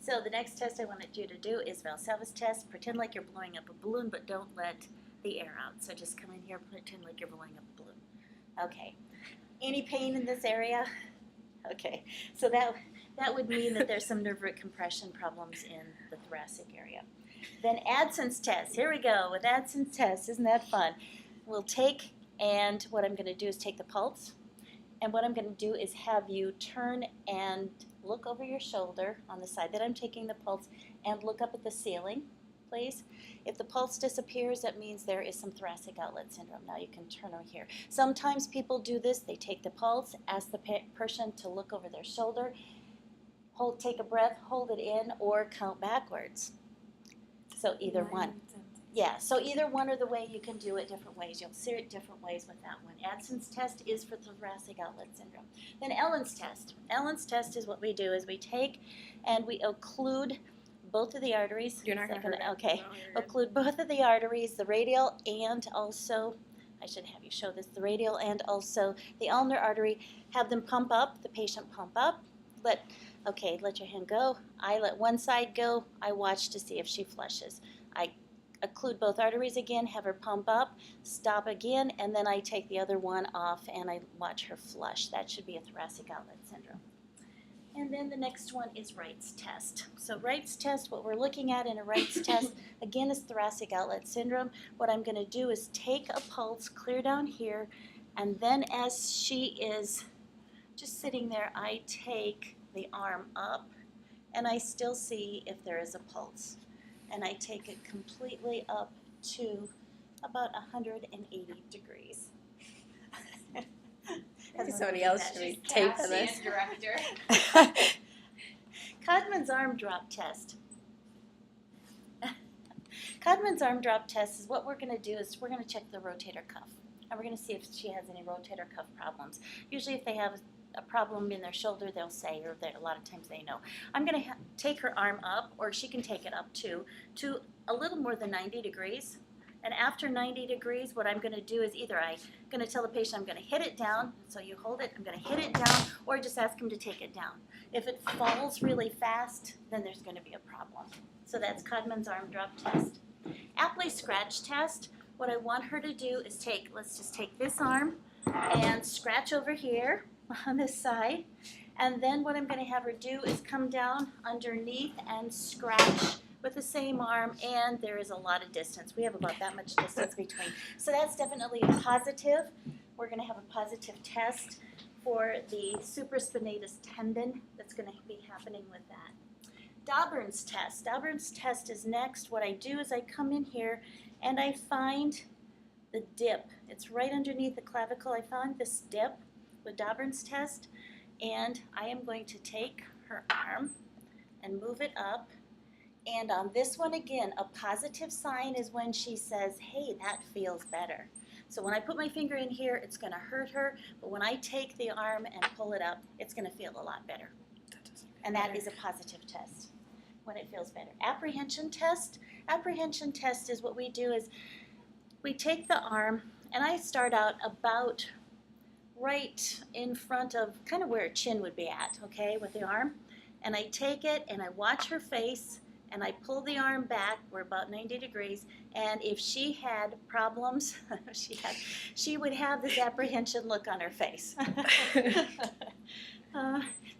So the next test I wanted you to do is Valsalva's test. Pretend like you're blowing up a balloon, but don't let the air out. So just come in here, pretend like you're blowing up a balloon. Okay. Any pain in this area? Okay. So that would mean that there's some nerve root compression problems in the thoracic area. Then Adson's test. Here we go with Adson's test. Isn't that fun? We'll take, and what I'm going to do is take the pulse. And what I'm going to do is have you turn and look over your shoulder on the side that I'm taking the pulse and look up at the ceiling, please. If the pulse disappears, that means there is some thoracic outlet syndrome. Now you can turn over here. Sometimes people do this. They take the pulse, ask the person to look over their shoulder, take a breath, hold it in, or count backwards. So either one. Yeah, so either one or the way you can do it different ways. You'll see it different ways with that one. Adson's test is for thoracic outlet syndrome. Then Ellen's test. Ellen's test is what we do is we take and we occlude both of the arteries. You're not going to hurt it. Okay. No, Occlude both of the arteries, the radial and also, I should have you show this, the radial and also the ulnar artery. Have them pump up, the patient pump up. Let your hand go. I let one side go. I watch to see if she flushes. I occlude both arteries again, have her pump up, stop again, and then I take the other one off and I watch her flush. That should be a thoracic outlet syndrome. And then the next one is Wright's test. So Wright's test, what we're looking at in a Wright's test, again, is thoracic outlet syndrome. What I'm going to do is take a pulse clear down here, and then as she is just sitting there, I take the arm up, and I still see if there is a pulse. And I take it completely up to about 180 degrees. Somebody else should be taping this. Director. Codman's arm drop test. Codman's arm drop test is what we're going to do is we're going to check the rotator cuff. And we're going to see if she has any rotator cuff problems. Usually if they have a problem in their shoulder, they'll say, or a lot of times they know. I'm going to take her arm up, or she can take it up to a little more than 90 degrees. And after 90 degrees, what I'm going to do is either I'm going to tell the patient I'm going to hit it down, so you hold it, I'm going to hit it down, or just ask him to take it down. If it falls really fast, then there's going to be a problem. So that's Codman's arm drop test. Apley scratch test, what I want her to do is let's just take this arm and scratch over here on this side. And then what I'm going to have her do is come down underneath and scratch with the same arm, and there is a lot of distance. We have about that much distance between. So that's definitely a positive. We're going to have a positive test for the supraspinatus tendon that's going to be happening with that. Dobberne's test. Dobberne's test is next. What I do is I come in here and I find the dip. It's right underneath the clavicle. I found this dip with Dobberne's test, and I am going to take her arm and move it up. And on this one again, a positive sign is when she says, hey, that feels better. So when I put my finger in here, it's going to hurt her, but when I take the arm and pull it up, it's going to feel a lot better. And that is a positive test when it feels better. Apprehension test. Apprehension test is what we do is we take the arm, and I start out about right in front of kind of where her chin would be at, okay, with the arm. And I take it and I watch her face, and I pull the arm back, we're about 90 degrees, and if she had problems, she would have this apprehension look on her face.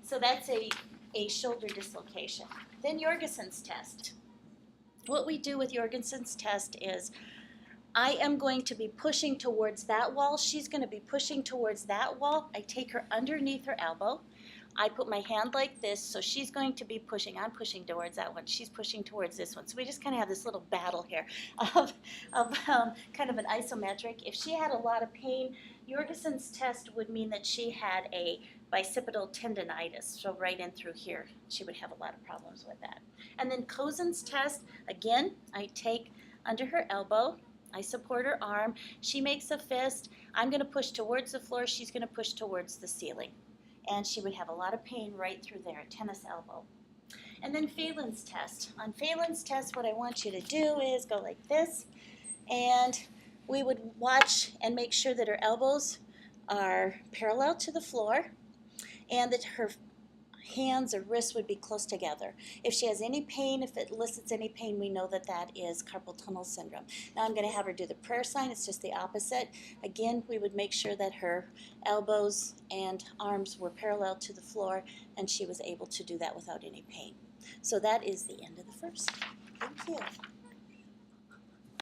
So that's a shoulder dislocation. Then Jorgensen's test. What we do with Jorgensen's test is I am going to be pushing towards that wall. She's going to be pushing towards that wall. I take her underneath her elbow. I put my hand like this, so she's going to be pushing. I'm pushing towards that one. She's pushing towards this one. So we just kind of have this little battle here of kind of an isometric. If she had a lot of pain, Jorgensen's test would mean that she had a bicipital tendonitis. So right in through here, she would have a lot of problems with that. And then Cosen's test, again, I take under her elbow. I support her arm. She makes a fist. I'm going to push towards the floor. She's going to push towards the ceiling. And she would have a lot of pain right through there, tennis elbow. And then Phelan's test. On Phelan's test, what I want you to do is go like this, and we would watch and make sure that her elbows are parallel to the floor, and that her hands or wrists would be close together. If she has any pain, if it elicits any pain, we know that that is carpal tunnel syndrome. Now I'm going to have her do the prayer sign. It's just the opposite. Again, we would make sure that her elbows and arms were parallel to the floor, and she was able to do that without any pain. So that is the end of the first. Thank you.